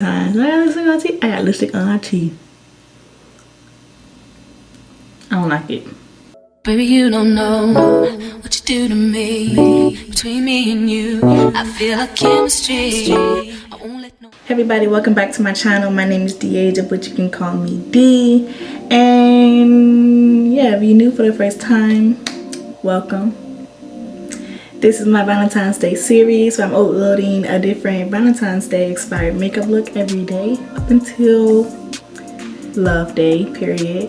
I got lipstick on teeth. I got lipstick on her teeth. I don't like it. Baby, you don't know what you do to me. Between me and you, I feel like chemistry. I won't let no. Hey everybody, welcome back to my channel. My name is Deaja, but you can call me D. And yeah, if you're new for the first time, welcome. This is my Valentine's Day series, so I'm uploading a different Valentine's Day inspired makeup look every day up until Love Day, period.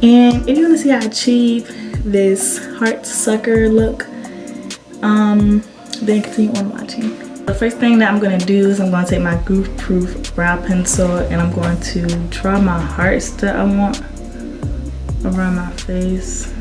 And if you want to see how I achieve this heart sucker look, then continue on watching. The first thing that I'm going to do is I'm going to take my Goof Proof brow pencil and I'm going to draw my hearts that I want around my face.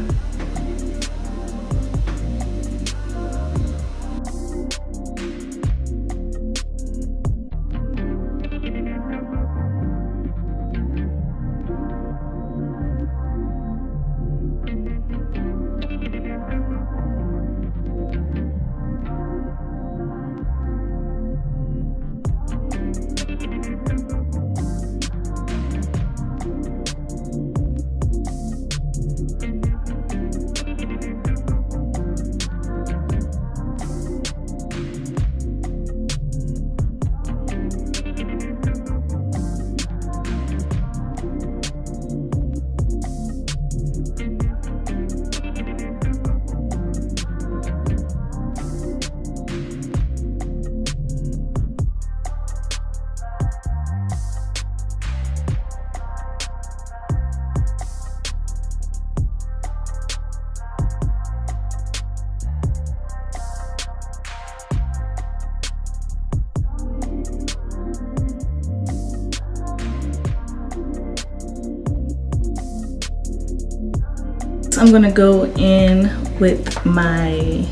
I'm gonna go in with my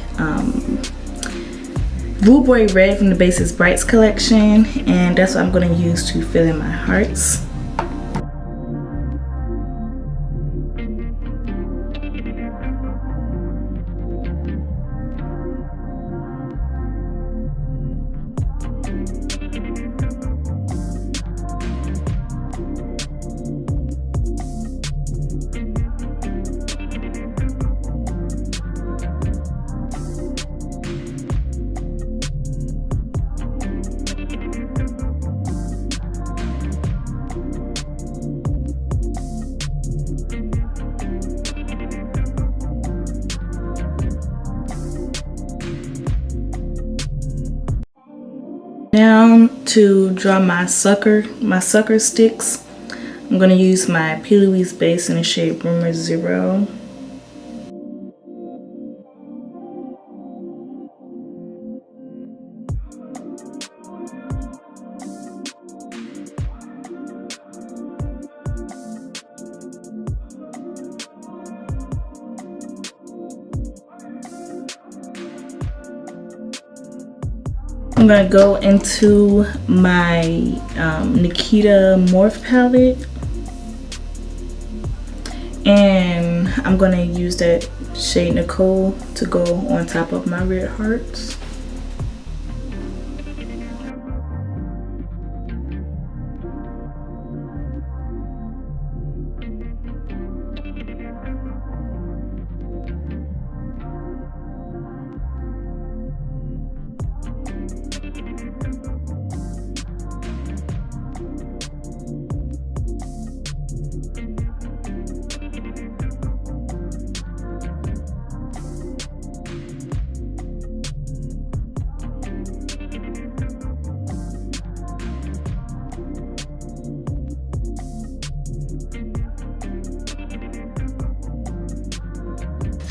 Rumour Red from the Basics Brights collection, and that's what I'm gonna use to fill in my hearts. Now to draw my sucker sticks, I'm going to use my P. Louise base in the shade Rumour 0. I'm gonna go into my Nikita Morph palette, and I'm gonna use that shade Nicole to go on top of my red hearts.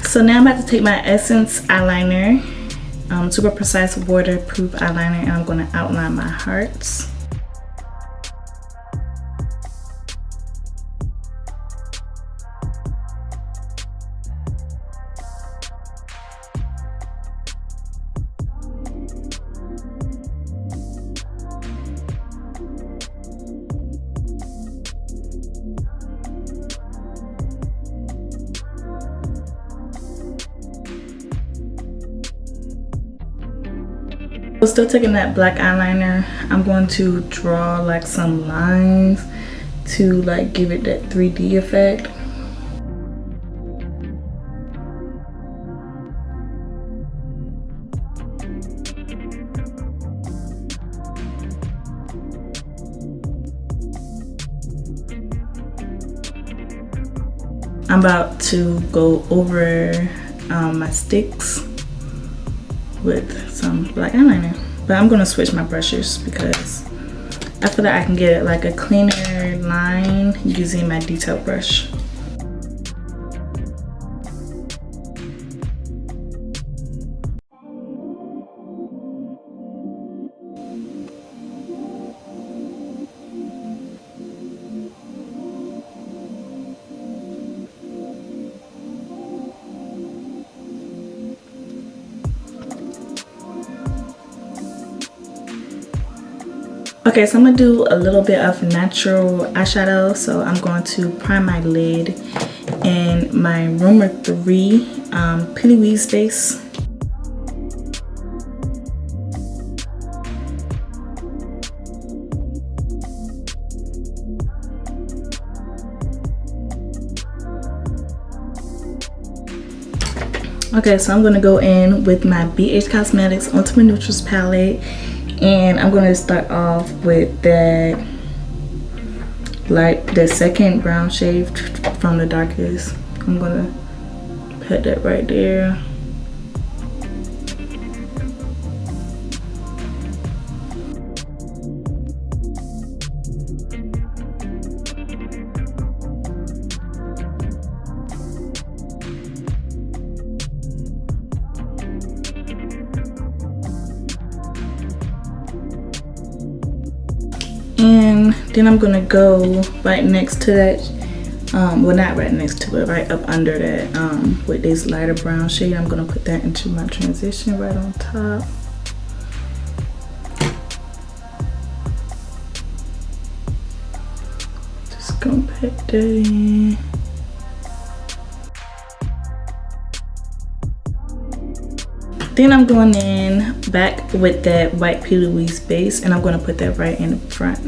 So now I'm about to take my Essence eyeliner, super precise waterproof eyeliner, and I'm going to outline my hearts. Still taking that black eyeliner, I'm going to draw like some lines to like give it that 3D effect. I'm about to go over my sticks with some black eyeliner, but I'm gonna switch my brushes because I feel like I can get like a cleaner line using my detail brush. Okay, so I'm gonna do a little bit of natural eyeshadow. So I'm going to prime my lid in my Rumour 3 Pilly Weeze base. Okay, so I'm gonna go in with my BH Cosmetics Ultimate Neutrals palette. And I'm going to start off with that, like the second brown shade from the darkest. I'm going to put that right there. And then I'm gonna go right next to that, well not right next to it, right up under that with this lighter brown shade. I'm gonna put that into my transition right on top. Just gonna put that in. Then I'm going in back with that white Pilly Weeze base, and I'm going to put that right in the front.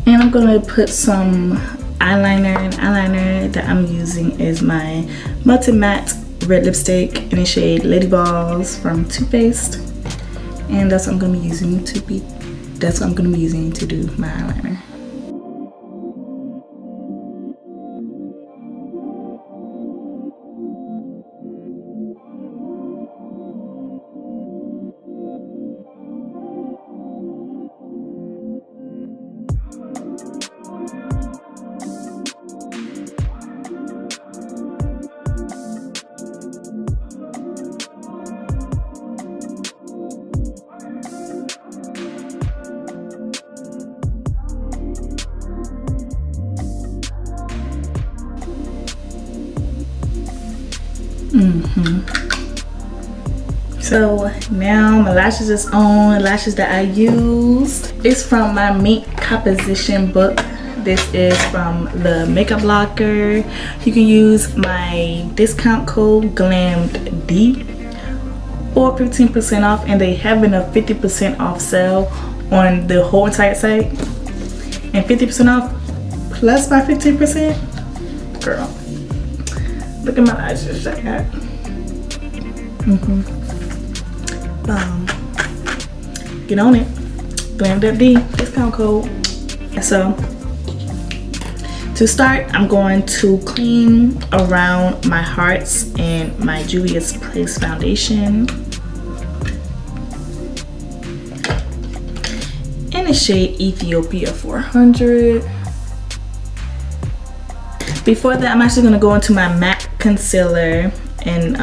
And I'm gonna put some eyeliner, and eyeliner that I'm using is my Multi Matte red lipstick in the shade Lady Balls from Too Faced, and that's what I'm gonna be using to do my eyeliner. So now my lashes is on. Lashes that I used, it's from my Mink composition book. This is from the Makeup Locker. You can use my discount code GLAMD for 15% off, and they having a 50% off sale on the whole entire site, and 50% off plus my 15%. Girl, look at my lashes. Check that. Get on it. GLAMD discount code. So to start, I'm going to clean around my hearts and my Juvia's Place foundation in the shade Ethiopia 400. Before that, I'm actually gonna go into my MAC concealer and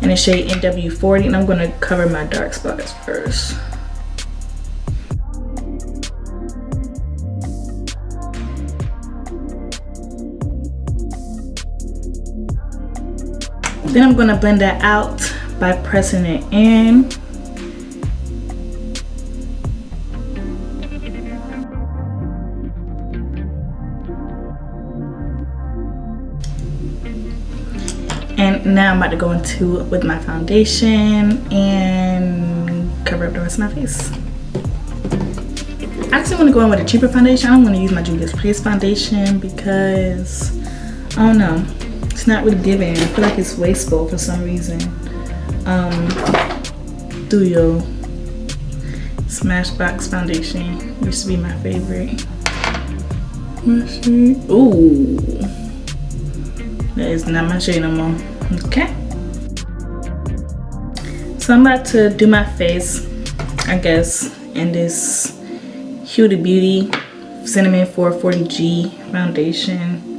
in the shade NW40, and I'm gonna cover my dark spots first. Then I'm gonna blend that out by pressing it in. And now I'm about to go into with my foundation and cover up the rest of my face. I actually want to go in with a cheaper foundation. I don't want to use my Juvia's Place foundation because, I don't know, it's not really giving. I feel like it's wasteful for some reason. Duo Smashbox foundation used to be my favorite. Ooh, that is not my shade no more. Okay, so I'm about to do my face, I guess, in this Huda Beauty Cinnamon 440G foundation.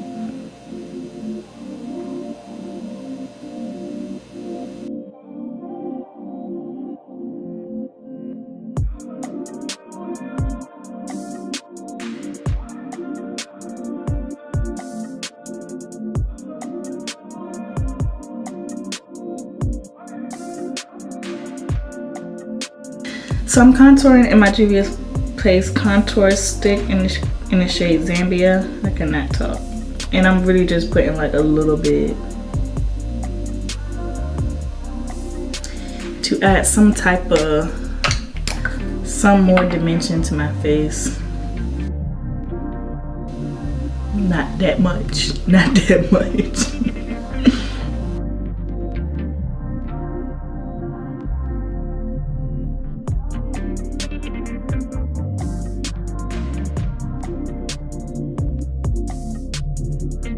So I'm contouring in my Juvia's Place contour stick in the shade Zambia. I cannot talk. And I'm really just putting like a little bit to add some more dimension to my face. Not that much, not that much.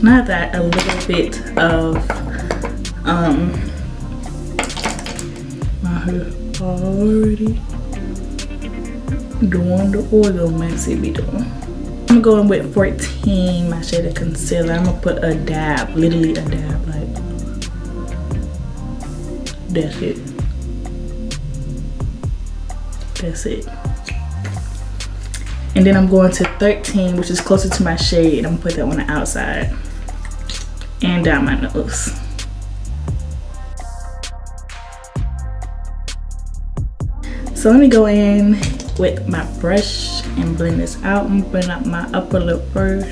Not that, a little bit of my hair already doing the oil mess it be doing. I'm going with 14, my shade of concealer. I'm gonna put a dab, literally a dab, like that's it. That's it. And then I'm going to 13, which is closer to my shade. I'm gonna put that on the outside and down my nose. So let me go in with my brush and blend this out. I'm gonna blend out my upper lip first.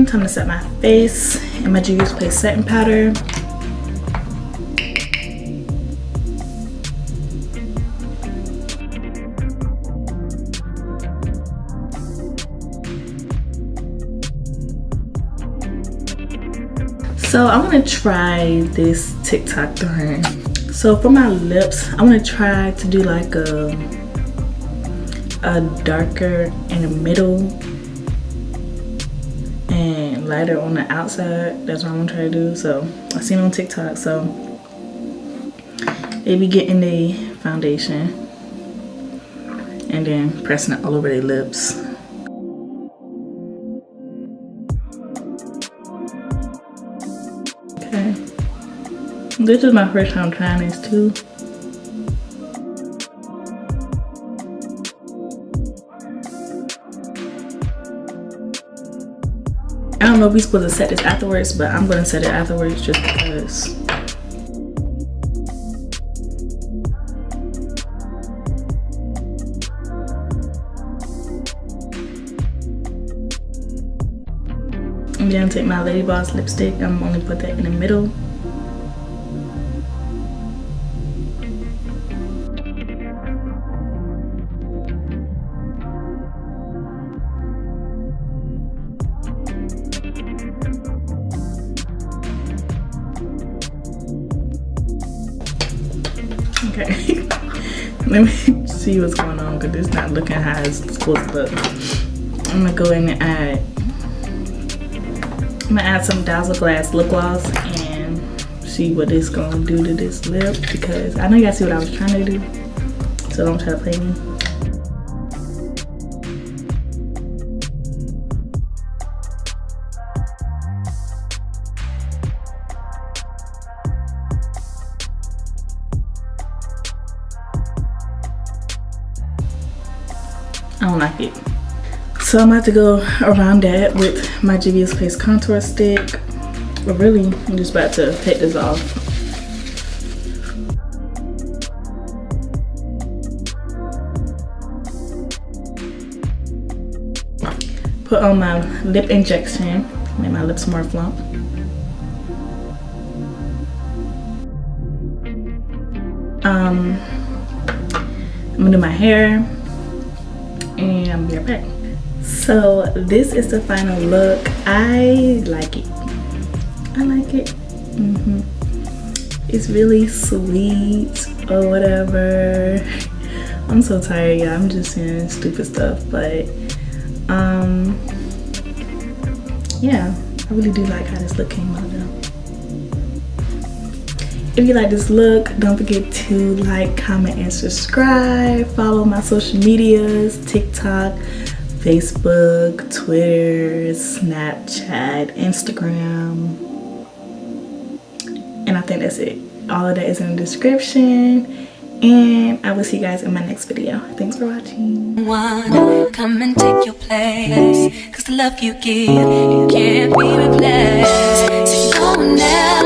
Time to set my face in my Juvia's Place setting powder. So I want to try this TikTok thing. So for my lips, I want to try to do like a darker in the middle and lighter on the outside. That's what I'm gonna try to do. So I seen it on TikTok, so they be getting the foundation and then pressing it all over their lips. Okay, this is my first time trying this too. I don't know if we're supposed to set this afterwards, but I'm gonna set it afterwards just because. I'm gonna take my Lady Boss lipstick. I'm only put that in the middle. Okay, Let me see what's going on because it's not looking how it's supposed to look. I'm gonna go in and add some Dazzle Glass lip gloss and see what it's gonna do to this lip, because I know you guys see what I was trying to do, so don't try to play me. I don't like it. So I'm about to go around that with my Juvia's Place contour stick. But really, I'm just about to take this off. Put on my lip injection, make my lips more plump. I'm gonna do my hair and I'll be right back. So this is the final look. I like it. I like it. It's really sweet or whatever. I'm so tired, y'all. I'm just saying stupid stuff, but yeah, I really do like how this look came out though. If you like this look, don't forget to like, comment, and subscribe. Follow my social medias, TikTok, Facebook, Twitter, Snapchat, Instagram. And I think that's it. All of that is in the description. And I will see you guys in my next video. Thanks for watching. Come and take your place, 'cause the love you give, it can't be replaced. So no one else